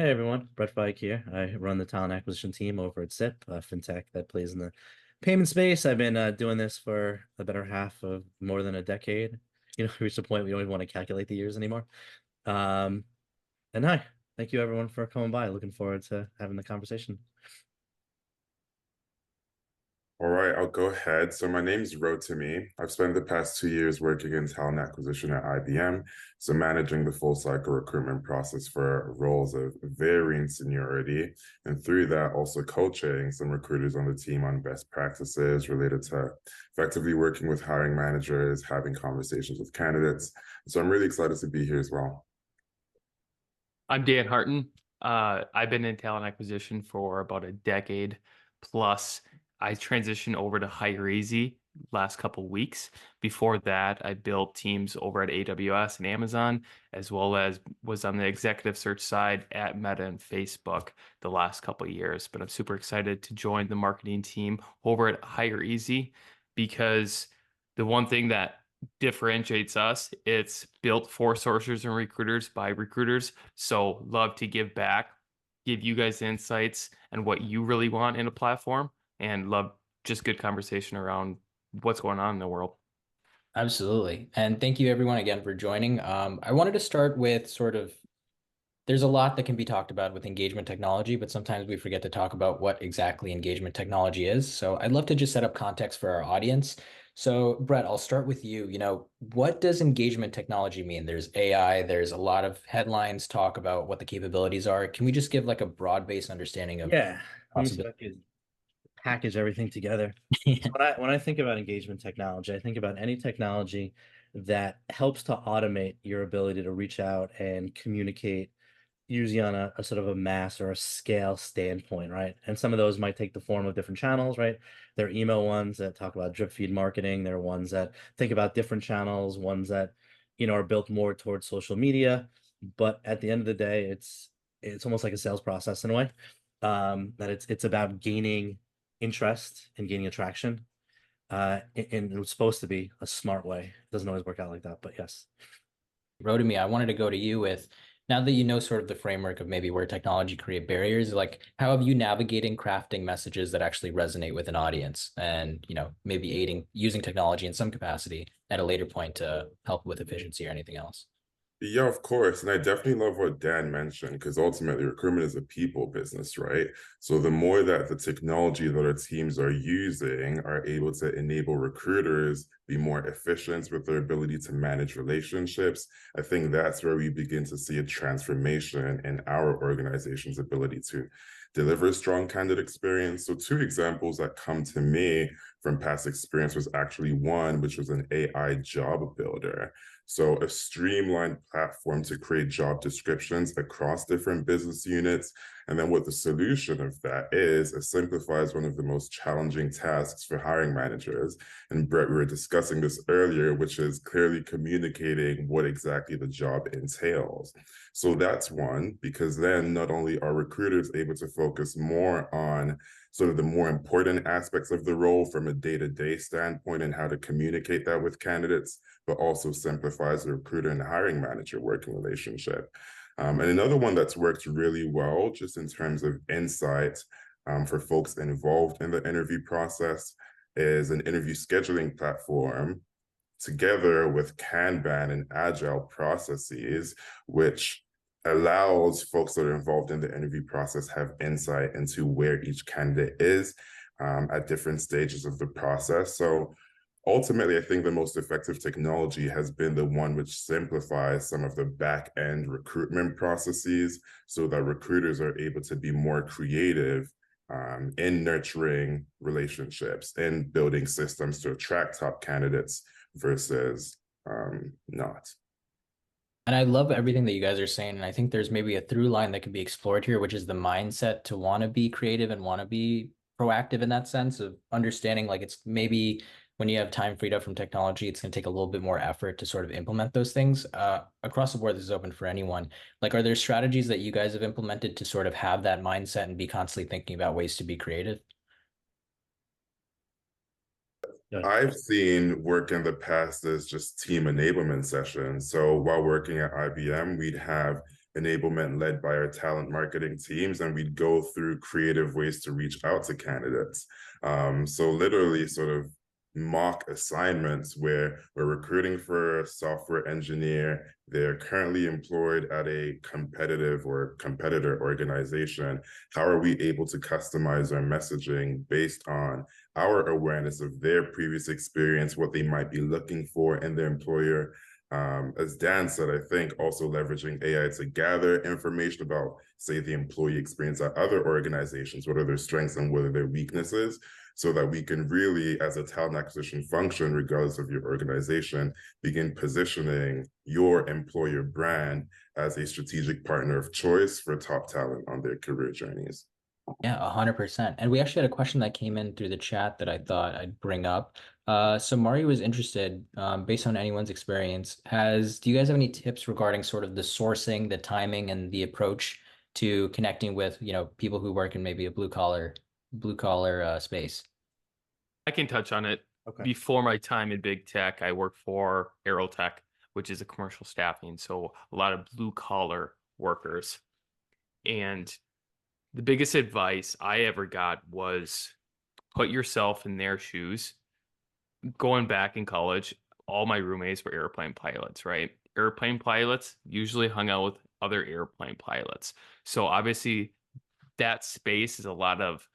Hey everyone, Brett Feig here. I run the talent acquisition team over at Zip, a fintech that plays in the payment space. I've been doing this for the better half of more than a decade. We reached a point we don't even want to calculate the years anymore. Um, and hi, thank you everyone for coming by. Looking forward to having the conversation. All right, I'll go ahead. So my name's Rotimi. I've spent the past 2 years working in talent acquisition at IBM, so managing the full cycle recruitment process for roles of varying seniority, and through that, also coaching some recruiters on the team on best practices related to effectively working with hiring managers, having conversations with candidates. So I'm really excited to be here as well. I'm Dan Harten. I've been in talent acquisition for about a decade plus. I transitioned over to HireEZ last couple weeks. Before that, I built teams over at AWS and Amazon, as well as was on the executive search side at Meta and Facebook the last couple of years. But I'm super excited to join the marketing team over at HireEZ because the one thing that differentiates us. It's built for sourcers and recruiters by recruiters. So love to give back, give you guys insights and what you really want in a platform, and love just good conversation around what's going on in the world. Absolutely. And thank you everyone again for joining. I wanted to start with there's a lot that can be talked about with engagement technology, but sometimes we forget to talk about what exactly engagement technology is. So I'd love to just set up context for our audience. So Brett, I'll start with you. What does engagement technology mean? There's AI, there's a lot of headlines talk about what the capabilities are. Can we just give like a broad-based understanding of Yeah, let me see if possibility? I could package everything together. So when I think about engagement technology, I think about any technology that helps to automate your ability to reach out and communicate usually on a sort of a mass or a scale standpoint, right? And some of those might take the form of different channels, right? There are email ones that talk about drip feed marketing. There are ones that think about different channels, ones that, are built more towards social media. But at the end of the day, it's almost like a sales process in a way. That it's about gaining interest and gaining attraction. And it's supposed to be a smart way. It doesn't always work out like that, but yes. Rotimi, I wanted to go to you with now that you know sort of the framework of maybe where technology create barriers, like how have you navigating crafting messages that actually resonate with an audience and, maybe aiding using technology in some capacity at a later point to help with efficiency or anything else? Yeah, of course. And I definitely love what Dan mentioned because ultimately recruitment is a people business, right? So the more that the technology that our teams are using are able to enable recruiters be more efficient with their ability to manage relationships, I think that's where we begin to see a transformation in our organization's ability to deliver a strong candidate experience. So two examples that come to me from past experience was actually one, which was an AI job builder. So a streamlined platform to create job descriptions across different business units. And then what the solution of that is, it simplifies one of the most challenging tasks for hiring managers. And Brett, we were discussing this earlier, which is clearly communicating what exactly the job entails. So that's one, because then not only are recruiters able to focus more on sort of the more important aspects of the role from a day-to-day standpoint and how to communicate that with candidates, but also simplifies the recruiter and the hiring manager working relationship. And another one that's worked really well, just in terms of insight for folks involved in the interview process, is an interview scheduling platform together with Kanban and agile processes, which allows folks that are involved in the interview process have insight into where each candidate is at different stages of the process. So ultimately, I think the most effective technology has been the one which simplifies some of the back end recruitment processes so that recruiters are able to be more creative in nurturing relationships and building systems to attract top candidates versus not. And I love everything that you guys are saying. And I think there's maybe a through line that can be explored here, which is the mindset to want to be creative and want to be proactive in that sense of understanding like it's maybe when you have time freed up from technology, it's going to take a little bit more effort to sort of implement those things. Across the board, this is open for anyone. Like, are there strategies that you guys have implemented to sort of have that mindset and be constantly thinking about ways to be creative? Good. I've seen work in the past as just team enablement sessions. So while working at IBM, we'd have enablement led by our talent marketing teams, and we'd go through creative ways to reach out to candidates. So literally sort of mock assignments where we're recruiting for a software engineer. They're currently employed at a competitive or competitor organization. How are we able to customize our messaging based on our awareness of their previous experience, what they might be looking for in their employer? As Dan said, I think also leveraging AI to gather information about, say, the employee experience at other organizations, what are their strengths and what are their weaknesses, so that we can really, as a talent acquisition function, regardless of your organization, begin positioning your employer brand as a strategic partner of choice for top talent on their career journeys. Yeah, 100%. And we actually had a question that came in through the chat that I thought I'd bring up. So Mario was interested, based on anyone's experience, do you guys have any tips regarding sort of the sourcing, the timing, and the approach to connecting with, people who work in maybe a blue collar space? I can touch on it. Okay. Before my time in big tech, I worked for Aerotech, which is a commercial staffing, so a lot of blue collar workers. And the biggest advice I ever got was put yourself in their shoes. Going back in college, all my roommates were airplane pilots, right? Airplane pilots usually hung out with other airplane pilots. So obviously that space is a lot of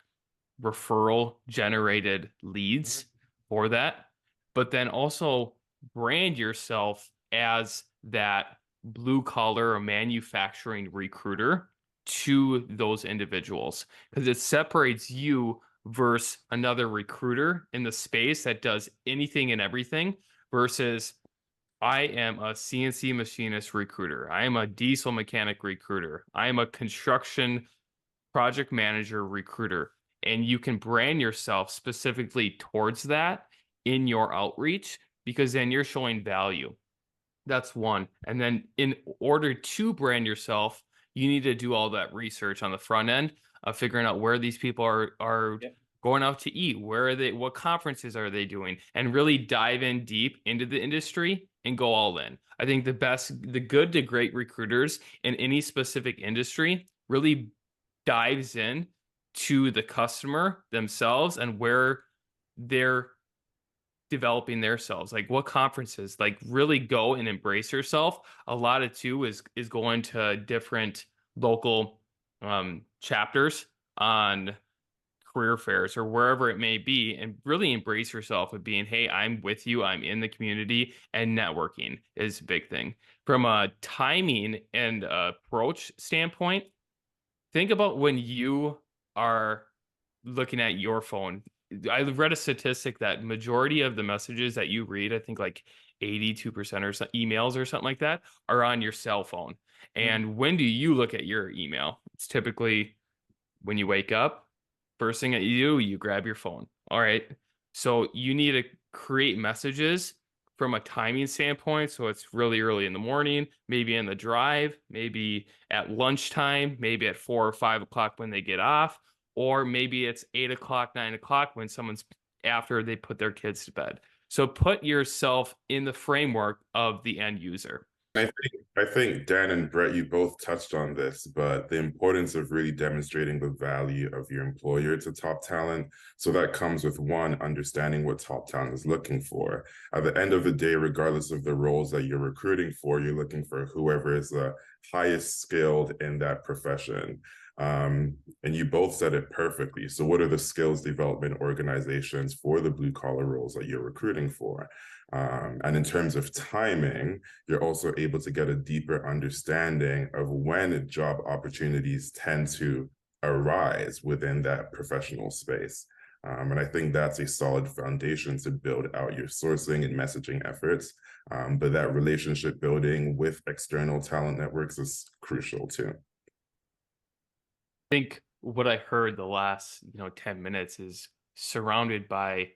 referral generated leads for that, but then also brand yourself as that blue collar or manufacturing recruiter to those individuals, because it separates you versus another recruiter in the space that does anything and everything versus I am a CNC machinist recruiter. I am a diesel mechanic recruiter. I am a construction project manager recruiter. And you can brand yourself specifically towards that in your outreach, because then you're showing value. That's one. And then in order to brand yourself, you need to do all that research on the front end of figuring out where these people are Yep. going out to eat, where are they, what conferences are they doing, and really dive in deep into the industry and go all in. I think the good to great recruiters in any specific industry really dives in to the customer themselves and where they're developing themselves, like what conferences, like really go and embrace yourself. A lot of too is going to different local chapters on career fairs or wherever it may be, and really embrace yourself of being, hey, I'm with you, I'm in the community, and networking is a big thing. From a timing and approach standpoint, think about when you are looking at your phone. I read a statistic that majority of the messages that you read, I think like 82% or so emails or something like that, are on your cell phone. And when do you look at your email? It's typically when you wake up, first thing that you grab your phone. All right. So you need to create messages from a timing standpoint. So it's really early in the morning, maybe in the drive, maybe at lunchtime, maybe at 4 or 5 o'clock when they get off, or maybe it's 8 o'clock, 9 o'clock when someone's after they put their kids to bed. So put yourself in the framework of the end user. I think Dan and Brett, you both touched on this, but the importance of really demonstrating the value of your employer to top talent. So that comes with one, understanding what top talent is looking for. At the end of the day, regardless of the roles that you're recruiting for, you're looking for whoever is the highest skilled in that profession. And you both said it perfectly. So what are the skills development organizations for the blue collar roles that you're recruiting for? And in terms of timing, you're also able to get a deeper understanding of when job opportunities tend to arise within that professional space. And I think that's a solid foundation to build out your sourcing and messaging efforts. But that relationship building with external talent networks is crucial too. I think what I heard the last 10 minutes is surrounded by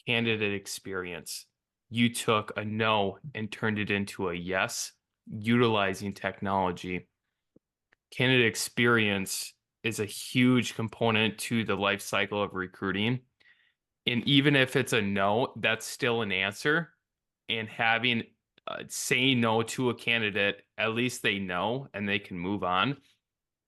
candidate experience. You took a no and turned it into a yes, utilizing technology. Candidate experience is a huge component to the life cycle of recruiting. And even if it's a no, that's still an answer. And having saying no to a candidate at least they know and they can move on.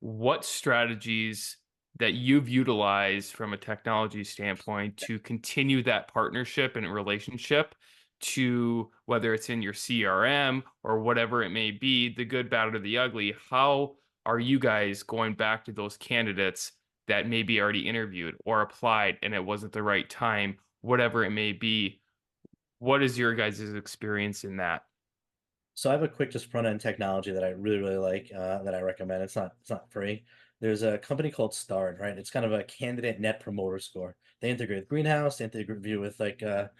What strategies that you've utilized from a technology standpoint to continue that partnership and relationship, to whether it's in your CRM or whatever it may be, the good, bad, or the ugly? How are you guys going back to those candidates that maybe already interviewed or applied and it wasn't the right time, whatever it may be? What is your guys' experience in that? So I have a quick just front end technology that I really, really like, that I recommend. It's not free. There's a company called Stard, right? It's kind of a candidate net promoter score. They integrate with Greenhouse, they integrate with like a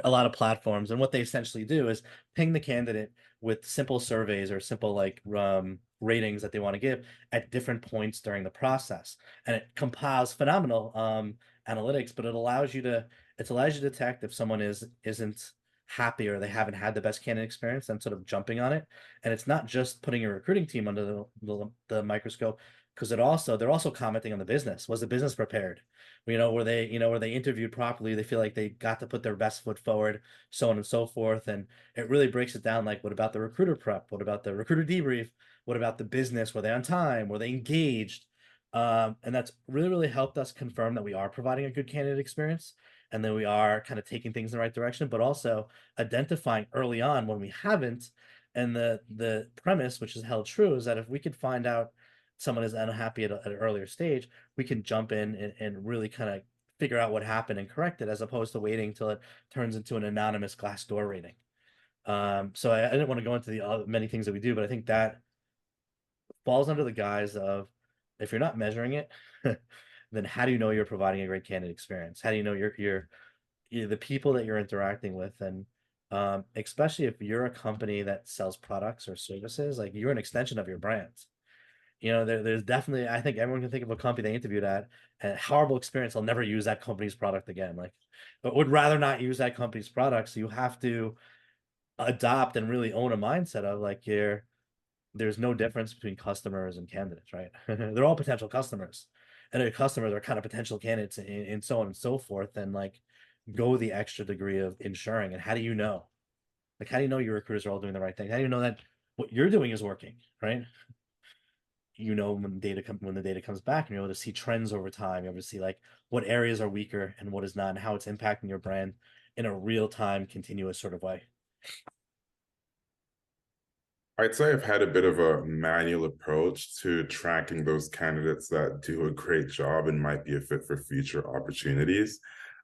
lot of platforms. And what they essentially do is ping the candidate with simple surveys or simple like ratings that they want to give at different points during the process. And it compiles phenomenal analytics, but it allows you to detect if someone isn't happy or they haven't had the best candidate experience and sort of jumping on it. And it's not just putting your recruiting team under the microscope, because they're also commenting on the business. Was the business prepared? Were they interviewed properly? They feel like they got to put their best foot forward, so on and so forth. And it really breaks it down. Like, what about the recruiter prep? What about the recruiter debrief? What about the business? Were they on time? Were they engaged? And that's really, really helped us confirm that we are providing a good candidate experience and then we are kind of taking things in the right direction, but also identifying early on when we haven't. And the premise, which is held true, is that if we could find out someone is unhappy at an earlier stage, we can jump in and really kind of figure out what happened and correct it, as opposed to waiting until it turns into an anonymous Glassdoor rating. So I didn't want to go into the many things that we do, but I think that falls under the guise of, if you're not measuring it, then how do you know you're providing a great candidate experience? How do you know you're the people that you're interacting with? And especially if you're a company that sells products or services, like, you're an extension of your brand. There's definitely, I think everyone can think of a company they interviewed at, and horrible experience, they'll never use that company's product again. Like, but would rather not use that company's product. So you have to adopt and really own a mindset of like, there's no difference between customers and candidates, right? They're all potential customers, and their customers are kind of potential candidates, and so on and so forth. And like, go the extra degree of ensuring. And how do you know? Like, how do you know your recruiters are all doing the right thing? How do you know that what you're doing is working, right? When the data comes back, and you're able to see trends over time. You're able to see like what areas are weaker and what is not, and how it's impacting your brand in a real time, continuous sort of way. I'd say I've had a bit of a manual approach to tracking those candidates that do a great job and might be a fit for future opportunities.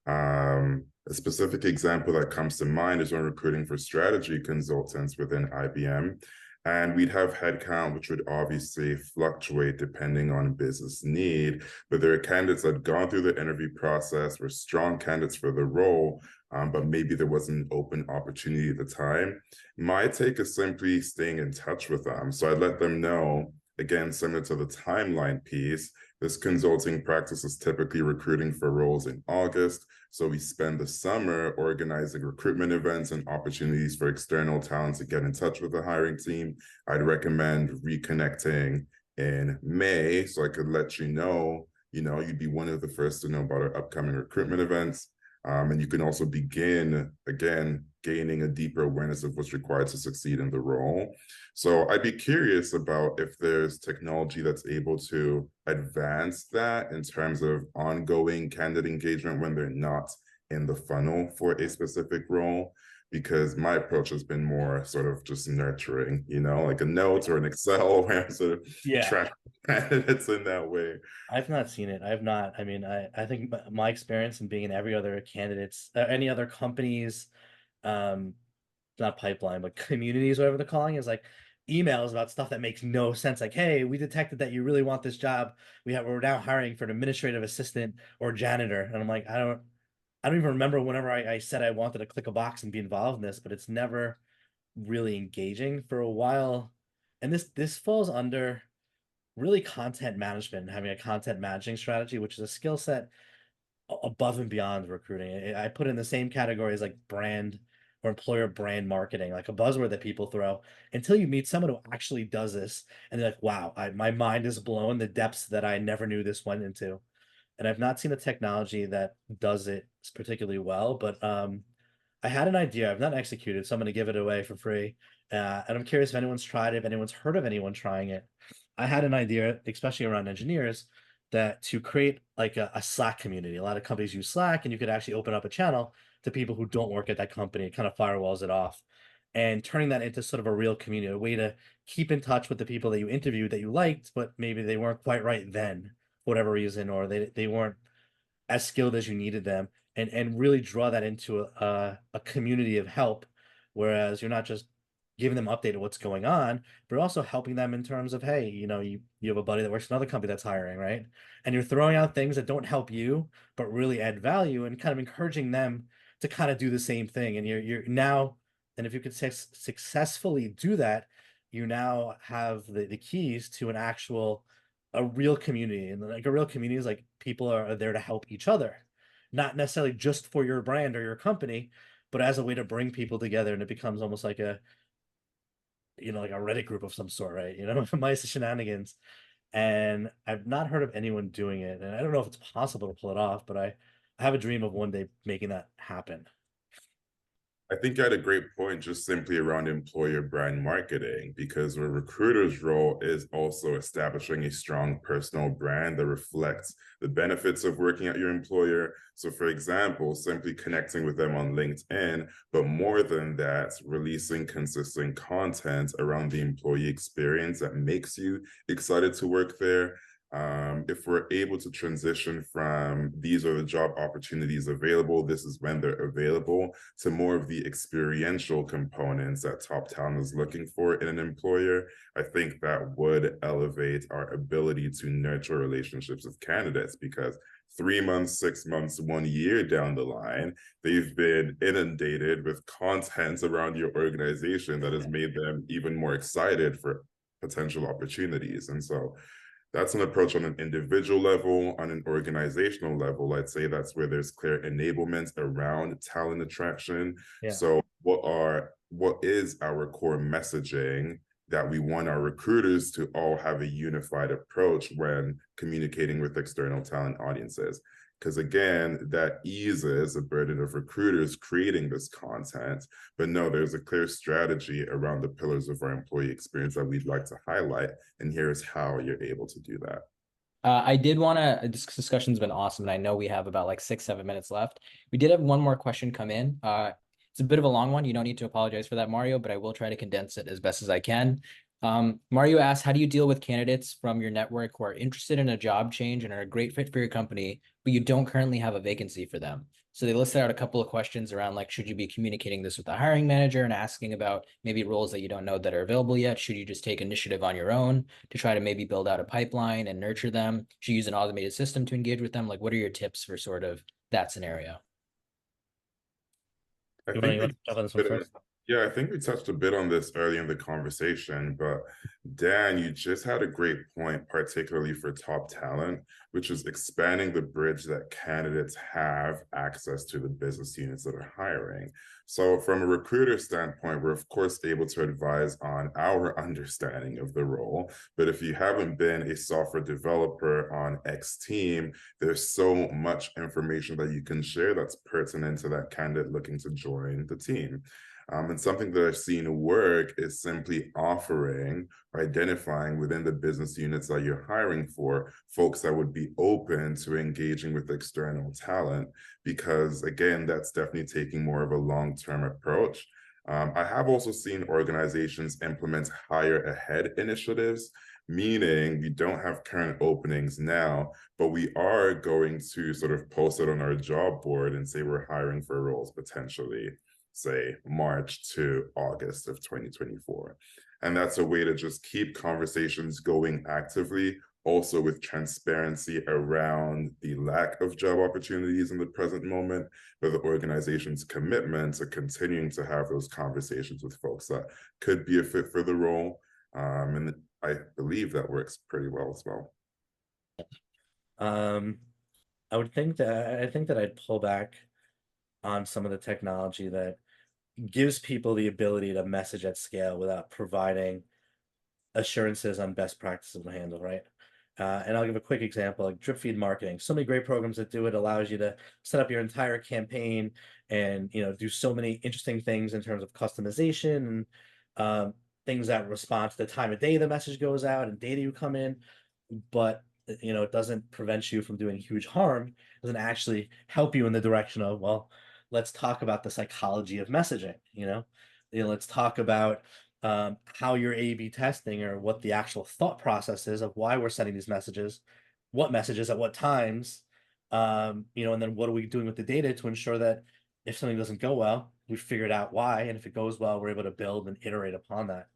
A specific example that comes to mind is when recruiting for strategy consultants within IBM. And we'd have headcount, which would obviously fluctuate depending on business need. But there are candidates that had gone through the interview process, were strong candidates for the role, but maybe there wasn't an open opportunity at the time. My take is simply staying in touch with them. So I'd let them know, again, similar to the timeline piece, this consulting practice is typically recruiting for roles in August. So we spend the summer organizing recruitment events and opportunities for external talent to get in touch with the hiring team. I'd recommend reconnecting in May so I could let you know, you'd be one of the first to know about our upcoming recruitment events. And you can also begin, again, gaining a deeper awareness of what's required to succeed in the role. So I'd be curious about if there's technology that's able to advance that in terms of ongoing candidate engagement when they're not in the funnel for a specific role, because my approach has been more sort of just nurturing, like a note or an Excel where I'm sort of tracking candidates in that way. I've not seen it. I've not. I mean, I think my experience in being in every other candidates, any other companies, not pipeline, but communities, whatever they're calling, is like emails about stuff that makes no sense. Like, hey, we detected that you really want this job. We're now hiring for an administrative assistant or janitor. And I'm like, I don't even remember whenever I said I wanted to click a box and be involved in this, but it's never really engaging for a while. And this falls under really content management and having a content managing strategy, which is a skill set above and beyond recruiting. I put in the same category as like brand or employer brand marketing, like a buzzword that people throw, until you meet someone who actually does this and they're like, wow, my mind is blown, the depths that I never knew this went into. And I've not seen a technology that does it particularly well, but I had an idea. I've not executed, so I'm going to give it away for free. And I'm curious if anyone's tried it, if anyone's heard of anyone trying it. I had an idea, especially around engineers, that to create like a Slack community. A lot of companies use Slack, and you could actually open up a channel to people who don't work at that company. It kind of firewalls it off. And turning that into sort of a real community, a way to keep in touch with the people that you interviewed that you liked, but maybe they weren't quite right then, for whatever reason, or they weren't as skilled as you needed them, and really draw that into a community of help, whereas you're not just giving them update of what's going on, but also helping them in terms of, hey, you have a buddy that works in another company that's hiring, right? And you're throwing out things that don't help you but really add value, and kind of encouraging them to kind of do the same thing. And you're now, and if you could successfully do that, you now have the keys to an actual, a real community. And like a real community is like people are there to help each other, not necessarily just for your brand or your company, but as a way to bring people together. And it becomes almost like like a Reddit group of some sort, right? Mice shenanigans. And I've not heard of anyone doing it, and I don't know if it's possible to pull it off, but I have a dream of one day making that happen. I think you had a great point just simply around employer brand marketing, because a recruiter's role is also establishing a strong personal brand that reflects the benefits of working at your employer. So, for example, simply connecting with them on LinkedIn, but more than that, releasing consistent content around the employee experience that makes you excited to work there. If we're able to transition from these are the job opportunities available, this is when they're available, to more of the experiential components that top talent is looking for in an employer, I think that would elevate our ability to nurture relationships with candidates, because 3 months, 6 months, 1 year down the line, they've been inundated with content around your organization that has made them even more excited for potential opportunities. And so that's an approach on an individual level. On an organizational level, I'd say that's where there's clear enablement around talent attraction. Yeah. So what is our core messaging that we want our recruiters to all have a unified approach when communicating with external talent audiences? Because again, that eases the burden of recruiters creating this content. But no, there's a clear strategy around the pillars of our employee experience that we'd like to highlight. And here's how you're able to do that. I did want to, this discussion's been awesome, and I know we have about like 6-7 minutes left. We did have one more question come in. It's a bit of a long one. You don't need to apologize for that, Mario, but I will try to condense it as best as I can. Mario asks, how do you deal with candidates from your network who are interested in a job change and are a great fit for your company, but you don't currently have a vacancy for them? So they listed out a couple of questions around like, should you be communicating this with the hiring manager and asking about maybe roles that you don't know that are available yet? Should you just take initiative on your own to try to maybe build out a pipeline and nurture them? Should you use an automated system to engage with them? Like, what are your tips for sort of that scenario? I You think want to jump on this one first? Yeah, I think we touched a bit on this early in the conversation, but Dan, you just had a great point, particularly for top talent, which is expanding the bridge that candidates have access to the business units that are hiring. So from a recruiter standpoint, we're of course able to advise on our understanding of the role. But if you haven't been a software developer on X team, there's so much information that you can share that's pertinent to that candidate looking to join the team. And something that I've seen work is simply offering or identifying within the business units that you're hiring for folks that would be open to engaging with external talent, because again, that's definitely taking more of a long-term approach. I have also seen organizations implement hire ahead initiatives, meaning we don't have current openings now, but we are going to sort of post it on our job board and say we're hiring for roles potentially, say March to August of 2024. And that's a way to just keep conversations going actively, also with transparency around the lack of job opportunities in the present moment, but the organization's commitment to continuing to have those conversations with folks that could be a fit for the role. And I believe that works pretty well as well. I think that I'd pull back on some of the technology that gives people the ability to message at scale without providing assurances on best practices to handle, right? And I'll give a quick example, like drip feed marketing. So many great programs that do it, allows you to set up your entire campaign and do so many interesting things in terms of customization things that respond to the time of day the message goes out and data you come in, but it doesn't prevent you from doing huge harm. It doesn't actually help you in the direction of, well, let's talk about the psychology of messaging. Let's talk about how you're A/B testing, or what the actual thought process is of why we're sending these messages, what messages at what times, and then what are we doing with the data to ensure that if something doesn't go well, we figured out why, and if it goes well, we're able to build and iterate upon that.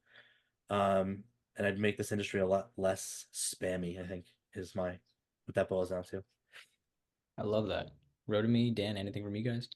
And I'd make this industry a lot less spammy, I think, is what that boils down to. I love that. Rotimi, Dan, anything from you guys?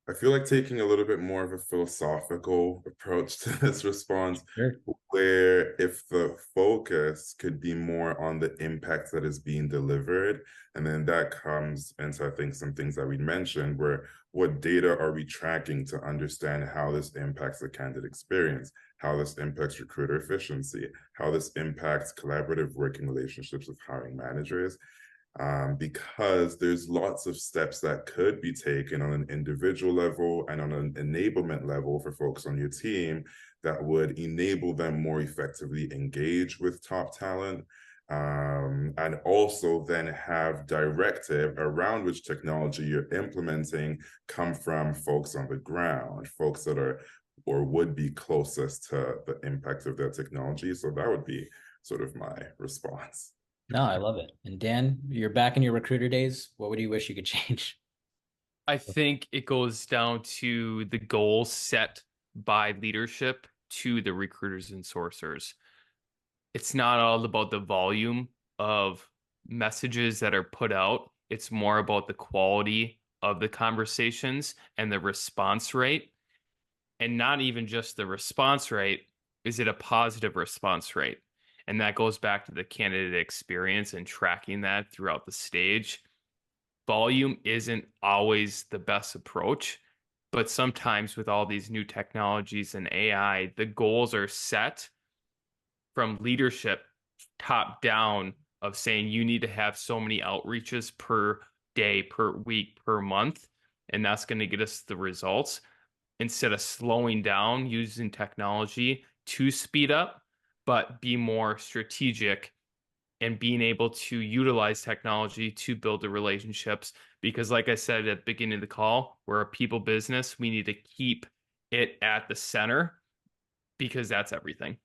I feel like taking a little bit more of a philosophical approach to this response, Sure. where if the focus could be more on the impact that is being delivered, and then that comes into, I think, some things that we mentioned, where what data are we tracking to understand how this impacts the candidate experience, how this impacts recruiter efficiency, how this impacts collaborative working relationships with hiring managers. Because there's lots of steps that could be taken on an individual level and on an enablement level for folks on your team that would enable them more effectively engage with top talent, and also then have directive around which technology you're implementing come from folks on the ground, folks that are or would be closest to the impact of their technology. So that would be sort of my response. No, I love it. And Dan, you're back in your recruiter days. What would you wish you could change? I think it goes down to the goals set by leadership to the recruiters and sourcers. It's not all about the volume of messages that are put out. It's more about the quality of the conversations and the response rate. And not even just the response rate. Is it a positive response rate? And that goes back to the candidate experience and tracking that throughout the stage. Volume isn't always the best approach, but sometimes with all these new technologies and AI, the goals are set from leadership top down of saying you need to have so many outreaches per day, per week, per month, and that's going to get us the results, instead of slowing down using technology to speed up, but be more strategic and being able to utilize technology to build the relationships. Because like I said at the beginning of the call, we're a people business. We need to keep it at the center because that's everything.